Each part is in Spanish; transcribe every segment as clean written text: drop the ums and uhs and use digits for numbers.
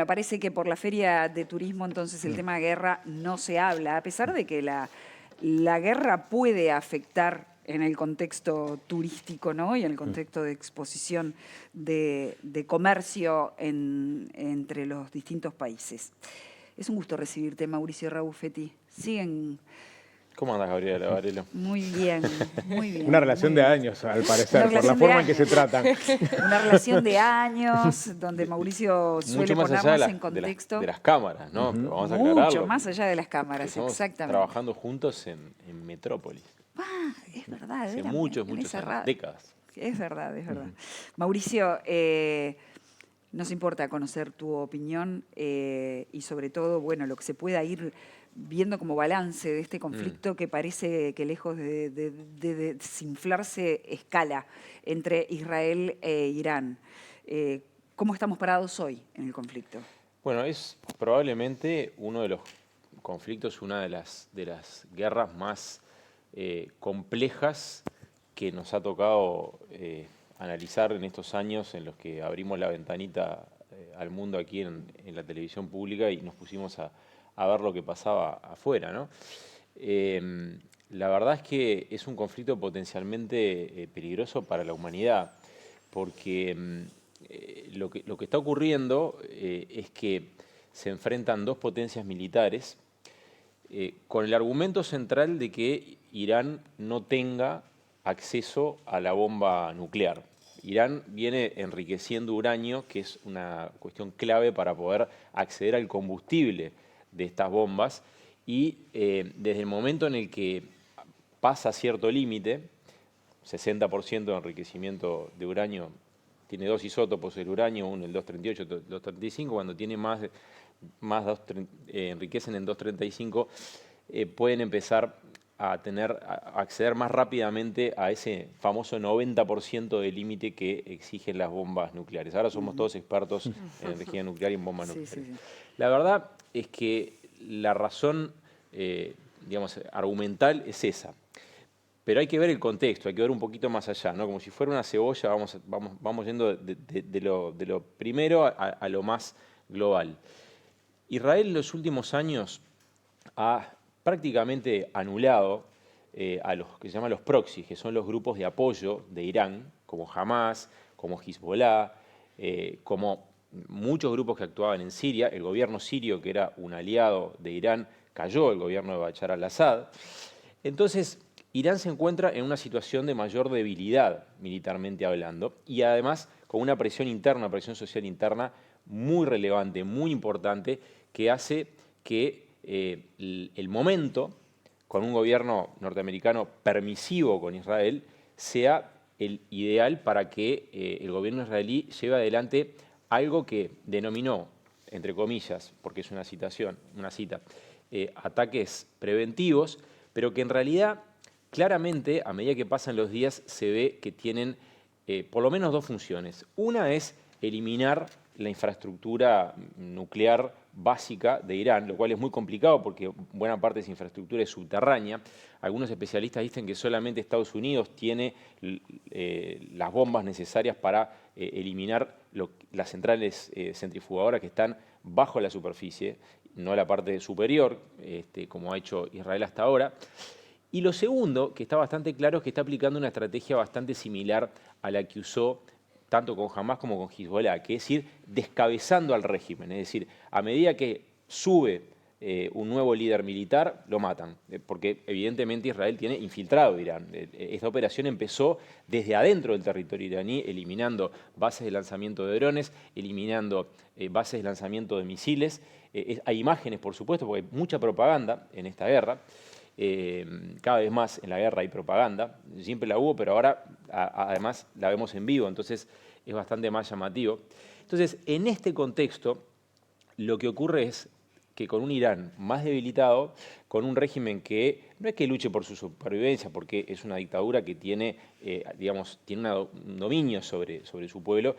Parece que por la feria de turismo entonces el tema guerra no se habla, a pesar de que la guerra puede afectar en el contexto turístico, ¿no? Y en el contexto de exposición de comercio entre los distintos países. Es un gusto recibirte, Mauricio Rabuffetti. Siguen... ¿Cómo andas, Gabriela Varelo? Muy bien, muy bien. Una relación de años, al parecer, por la forma en que se tratan. Una relación de años, donde Mauricio suele ponernos en contexto. De las cámaras, ¿no? Vamos a aclararlo. Mucho más allá de las cámaras, Estamos exactamente. trabajando juntos en Metrópolis. Ah, es verdad. Hace muchos años, décadas. Es verdad, es verdad. Mauricio, nos importa conocer tu opinión y sobre todo, bueno, lo que se pueda ir viendo como balance de este conflicto que parece que lejos de desinflarse escala entre Israel e Irán. ¿Cómo estamos parados hoy en el conflicto? Bueno, es probablemente uno de los conflictos, una de las guerras más complejas que nos ha tocado analizar en estos años en los que abrimos la ventanita al mundo aquí en la televisión pública y nos pusimos a ver lo que pasaba afuera, ¿no? La verdad es que es un conflicto potencialmente peligroso para la humanidad, porque lo que está ocurriendo es que se enfrentan dos potencias militares con el argumento central de que Irán no tenga acceso a la bomba nuclear. Irán viene enriqueciendo uranio, que es una cuestión clave para poder acceder al combustible de estas bombas, y desde el momento en el que pasa cierto límite, 60% de enriquecimiento de uranio, tiene dos isótopos el uranio, uno el 238, otro el 235, cuando tiene enriquecen en 235, pueden empezar a acceder más rápidamente a ese famoso 90% de límite que exigen las bombas nucleares. Ahora somos todos expertos en energía nuclear y en bombas nucleares. Sí. La verdad es que la razón, digamos, argumental es esa. Pero hay que ver el contexto, hay que ver un poquito más allá, ¿no? Como si fuera una cebolla, vamos yendo de lo primero a lo más global. Israel en los últimos años ha prácticamente anulado a los que se llaman los proxies, que son los grupos de apoyo de Irán, como Hamas, como Hezbollah, como muchos grupos que actuaban en Siria. El gobierno sirio, que era un aliado de Irán, cayó, el gobierno de Bashar al-Assad. Entonces, Irán se encuentra en una situación de mayor debilidad, militarmente hablando, y además con una presión interna, una presión social interna muy relevante, muy importante, que hace que el momento, con un gobierno norteamericano permisivo con Israel, sea el ideal para que el gobierno israelí lleve adelante algo que denominó, entre comillas, porque es una cita, ataques preventivos, pero que en realidad, claramente, a medida que pasan los días, se ve que tienen por lo menos dos funciones. Una es eliminar la infraestructura nuclear básica de Irán, lo cual es muy complicado porque buena parte de esa infraestructura es subterránea. Algunos especialistas dicen que solamente Estados Unidos tiene las bombas necesarias para eliminar las centrales centrifugadoras que están bajo la superficie, no la parte superior, como ha hecho Israel hasta ahora. Y lo segundo, que está bastante claro, es que está aplicando una estrategia bastante similar a la que usó tanto con Hamas como con Hezbollah, que es ir descabezando al régimen. Es decir, a medida que sube un nuevo líder militar, lo matan, porque evidentemente Israel tiene infiltrado Irán. Esta operación empezó desde adentro del territorio iraní, eliminando bases de lanzamiento de drones, eliminando bases de lanzamiento de misiles. Hay imágenes, por supuesto, porque hay mucha propaganda en esta guerra. Cada vez más en la guerra hay propaganda, siempre la hubo, pero ahora además la vemos en vivo, entonces es bastante más llamativo. Entonces, en este contexto, lo que ocurre es que con un Irán más debilitado, con un régimen que no es que luche por su supervivencia, porque es una dictadura que tiene, tiene un dominio sobre su pueblo,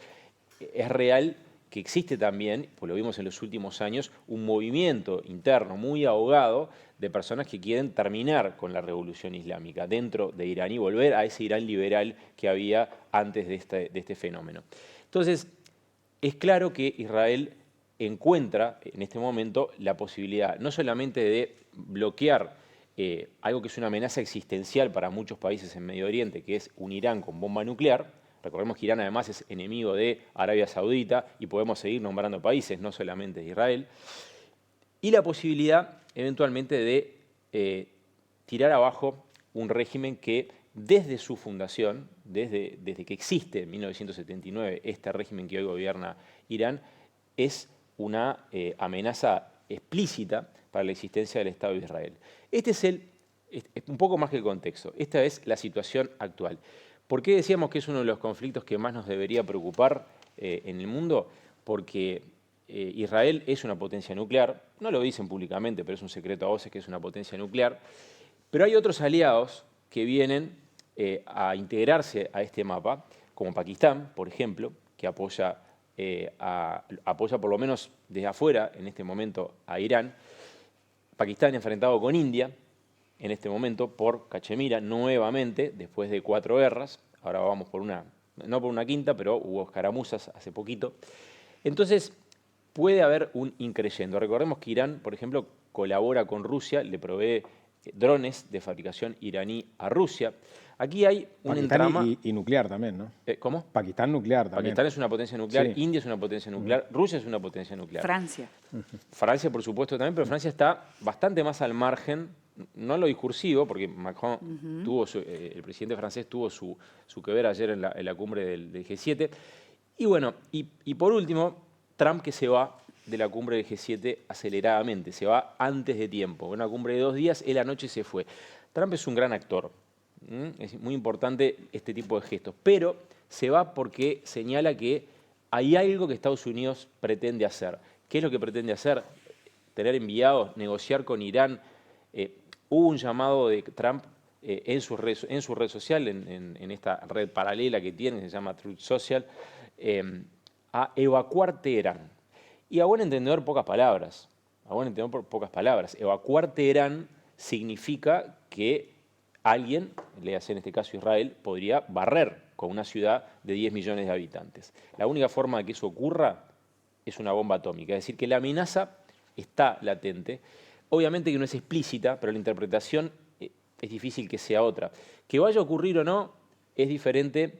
es real que existe también, pues lo vimos en los últimos años, un movimiento interno muy ahogado de personas que quieren terminar con la revolución islámica dentro de Irán y volver a ese Irán liberal que había antes de este fenómeno. Entonces, es claro que Israel encuentra en este momento la posibilidad no solamente de bloquear algo que es una amenaza existencial para muchos países en Medio Oriente, que es un Irán con bomba nuclear. Recordemos que Irán además es enemigo de Arabia Saudita y podemos seguir nombrando países, no solamente de Israel. Y la posibilidad eventualmente de tirar abajo un régimen que desde su fundación, desde que existe en 1979 este régimen que hoy gobierna Irán, es una amenaza explícita para la existencia del Estado de Israel. Este es un poco más que el contexto. Esta es la situación actual. ¿Por qué decíamos que es uno de los conflictos que más nos debería preocupar en el mundo? Porque Israel es una potencia nuclear, no lo dicen públicamente, pero es un secreto a voces que es una potencia nuclear, pero hay otros aliados que vienen a integrarse a este mapa, como Pakistán, por ejemplo, que apoya por lo menos desde afuera en este momento a Irán. Pakistán enfrentado con India en este momento por Cachemira nuevamente, después de 4 guerras. Ahora vamos por una, no por una quinta, pero hubo escaramuzas hace poquito. Entonces puede haber un increyendo. Recordemos que Irán, por ejemplo, colabora con Rusia, le provee drones de fabricación iraní a Rusia. Aquí hay un entramado. Y nuclear también, ¿no? ¿Cómo? Pakistán nuclear también. Pakistán es una potencia nuclear, Sí. India es una potencia nuclear, Rusia es una potencia nuclear. Francia. Francia, por supuesto, también, pero Francia está bastante más al margen, no en lo discursivo, porque Macron el presidente francés tuvo su que ver ayer en la cumbre del G7. Y bueno, y por último, Trump que se va de la cumbre del G7 aceleradamente, se va antes de tiempo. Una cumbre de 2 días, él anoche se fue. Trump es un gran actor. Es muy importante este tipo de gestos, pero se va porque señala que hay algo que Estados Unidos pretende hacer. ¿Qué es lo que pretende hacer? Tener enviados, negociar con Irán. Hubo un llamado de Trump en su red social, en esta red paralela que tiene, se llama Truth Social, a evacuar Teherán. Y a buen entendedor, pocas palabras. Evacuar Teherán significa que alguien, léase en este caso Israel, podría barrer con una ciudad de 10 millones de habitantes. La única forma de que eso ocurra es una bomba atómica. Es decir, que la amenaza está latente. Obviamente que no es explícita, pero la interpretación es difícil que sea otra. Que vaya a ocurrir o no es diferente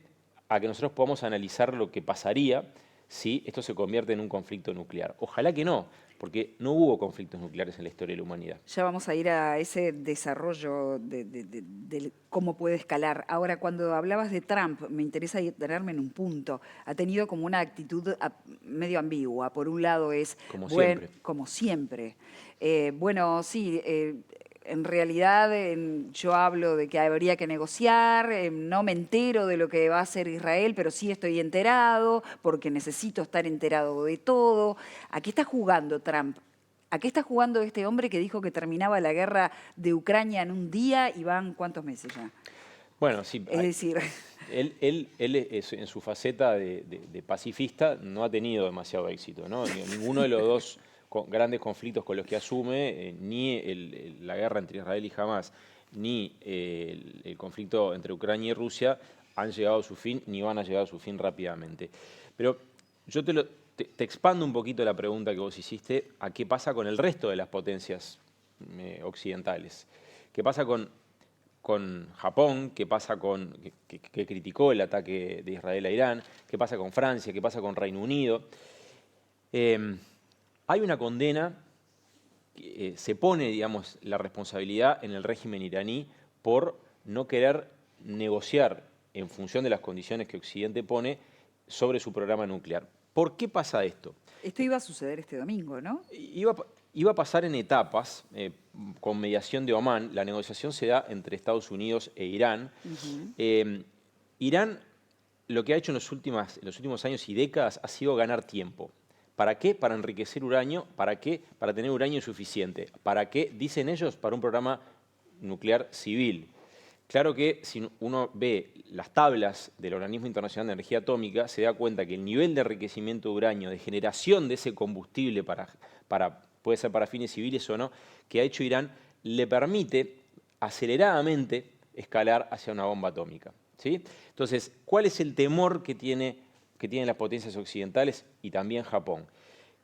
a que nosotros podamos analizar lo que pasaría si esto se convierte en un conflicto nuclear. Ojalá que no, porque no hubo conflictos nucleares en la historia de la humanidad. Ya vamos a ir a ese desarrollo de cómo puede escalar. Ahora, cuando hablabas de Trump, me interesa detenerme en un punto. Ha tenido como una actitud medio ambigua. Por un lado es... Como siempre. Bueno, sí... En realidad yo hablo de que habría que negociar, no me entero de lo que va a hacer Israel, pero sí estoy enterado porque necesito estar enterado de todo. ¿A qué está jugando Trump? ¿A qué está jugando este hombre que dijo que terminaba la guerra de Ucrania en un día y van cuántos meses ya? Bueno, sí. Es decir... Él en su faceta de pacifista no ha tenido demasiado éxito, ¿no? Ninguno de los dos grandes conflictos con los que asume, ni la guerra entre Israel y Hamás, ni el conflicto entre Ucrania y Rusia han llegado a su fin, ni van a llegar a su fin rápidamente. Pero yo te expando un poquito la pregunta que vos hiciste a qué pasa con el resto de las potencias occidentales. ¿Qué pasa con Japón? ¿Qué pasa que criticó el ataque de Israel a Irán? ¿Qué pasa con Francia? ¿Qué pasa con Reino Unido? Hay una condena, se pone, digamos, la responsabilidad en el régimen iraní por no querer negociar en función de las condiciones que Occidente pone sobre su programa nuclear. ¿Por qué pasa esto? Esto iba a suceder este domingo, ¿no? Iba a pasar en etapas, con mediación de Omán. La negociación se da entre Estados Unidos e Irán. Irán lo que ha hecho en los últimos años y décadas ha sido ganar tiempo. ¿Para qué? Para enriquecer uranio. ¿Para qué? Para tener uranio suficiente. ¿Para qué? Dicen ellos, para un programa nuclear civil. Claro que si uno ve las tablas del Organismo Internacional de Energía Atómica, se da cuenta que el nivel de enriquecimiento de uranio, de generación de ese combustible puede ser para fines civiles o no, que ha hecho Irán, le permite aceleradamente escalar hacia una bomba atómica, ¿sí? Entonces, ¿cuál es el temor que tienen las potencias occidentales y también Japón?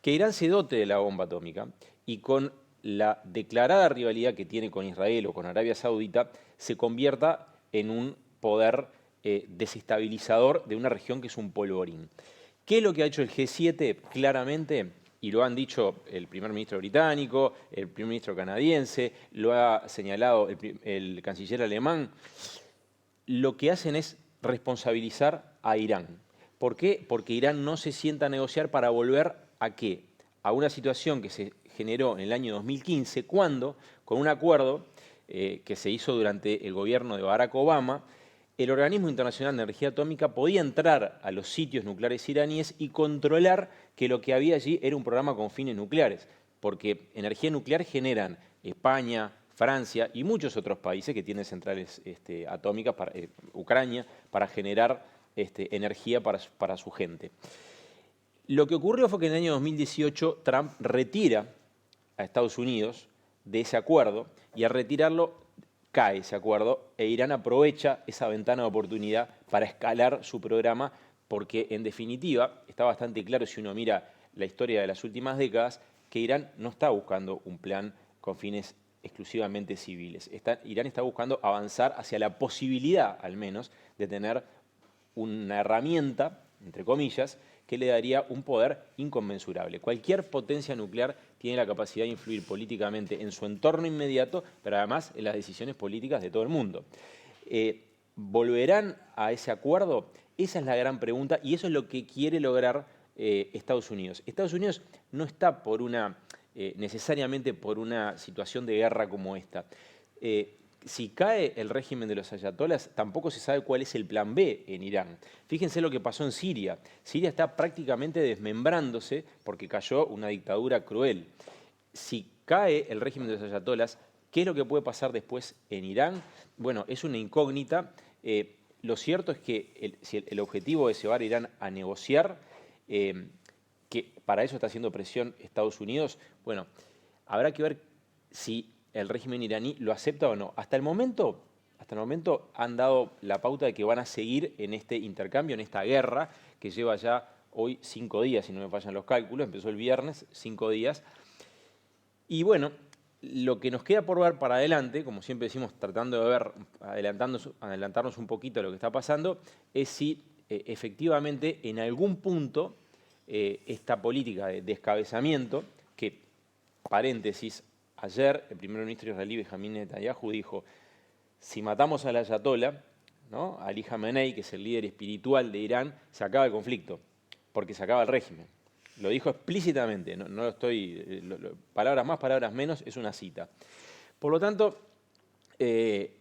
que Irán se dote de la bomba atómica y con la declarada rivalidad que tiene con Israel o con Arabia Saudita, se convierta en un poder desestabilizador de una región que es un polvorín. ¿Qué es lo que ha hecho el G7 claramente? Y lo han dicho el primer ministro británico, el primer ministro canadiense, lo ha señalado el canciller alemán. Lo que hacen es responsabilizar a Irán. ¿Por qué? Porque Irán no se sienta a negociar para volver ¿a qué? A una situación que se generó en el año 2015, cuando, con un acuerdo que se hizo durante el gobierno de Barack Obama, el Organismo Internacional de Energía Atómica podía entrar a los sitios nucleares iraníes y controlar que lo que había allí era un programa con fines nucleares, porque energía nuclear generan España, Francia y muchos otros países que tienen centrales atómicas, Ucrania, para generar energía para su gente. Lo que ocurrió fue que en el año 2018 Trump retira a Estados Unidos de ese acuerdo y al retirarlo cae ese acuerdo e Irán aprovecha esa ventana de oportunidad para escalar su programa porque, en definitiva, está bastante claro si uno mira la historia de las últimas décadas que Irán no está buscando un plan con fines exclusivamente civiles. Irán está buscando avanzar hacia la posibilidad, al menos, de tener una herramienta, entre comillas, que le daría un poder inconmensurable. Cualquier potencia nuclear tiene la capacidad de influir políticamente en su entorno inmediato, pero además en las decisiones políticas de todo el mundo. ¿Volverán a ese acuerdo? Esa es la gran pregunta y eso es lo que quiere lograr Estados Unidos. Estados Unidos no está necesariamente por una situación de guerra como esta. Si cae el régimen de los ayatolás, tampoco se sabe cuál es el plan B en Irán. Fíjense lo que pasó en Siria. Siria está prácticamente desmembrándose porque cayó una dictadura cruel. Si cae el régimen de los ayatolás, ¿qué es lo que puede pasar después en Irán? Bueno, es una incógnita. Lo cierto es que si el objetivo es llevar a Irán a negociar, que para eso está haciendo presión Estados Unidos, bueno, habrá que ver si el régimen iraní lo acepta o no. Hasta el momento han dado la pauta de que van a seguir en este intercambio, en esta guerra, que lleva ya hoy 5 días, si no me fallan los cálculos, empezó el viernes, 5 días. Y bueno, lo que nos queda por ver para adelante, como siempre decimos, tratando de ver, adelantarnos un poquito a lo que está pasando, es si efectivamente en algún punto esta política de descabezamiento, que, paréntesis, ayer el primer ministro israelí Benjamin Netanyahu dijo, si matamos al ayatolá, ¿no?, Ali Khamenei, que es el líder espiritual de Irán, se acaba el conflicto, porque se acaba el régimen. Lo dijo explícitamente, no lo estoy, palabras más, palabras menos, es una cita. Por lo tanto,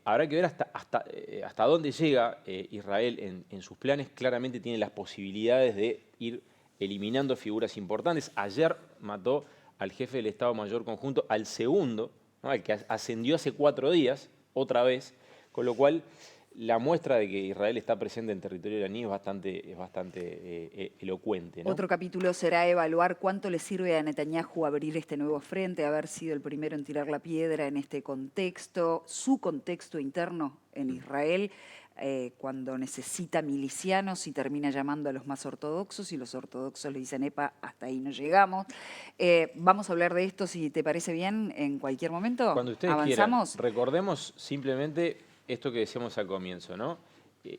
habrá que ver hasta dónde llega Israel en sus planes. Claramente tiene las posibilidades de ir eliminando figuras importantes. Ayer mató al jefe del Estado Mayor Conjunto, al segundo, ¿no?, al que ascendió hace 4 días, otra vez, con lo cual la muestra de que Israel está presente en territorio iraní es bastante elocuente, ¿no? Otro capítulo será evaluar cuánto le sirve a Netanyahu abrir este nuevo frente, haber sido el primero en tirar la piedra en este contexto, su contexto interno en Israel, cuando necesita milicianos y termina llamando a los más ortodoxos y los ortodoxos le dicen, epa, hasta ahí no llegamos. Vamos a hablar de esto, si te parece bien, en cualquier momento. Cuando ustedes ¿Avanzamos? quieran. Recordemos simplemente esto que decíamos al comienzo, ¿no?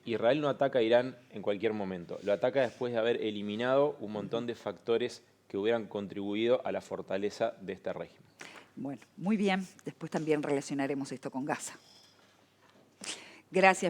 Israel no ataca a Irán en cualquier momento, lo ataca después de haber eliminado un montón de factores que hubieran contribuido a la fortaleza de este régimen. Bueno, muy bien. Después también relacionaremos esto con Gaza. Gracias.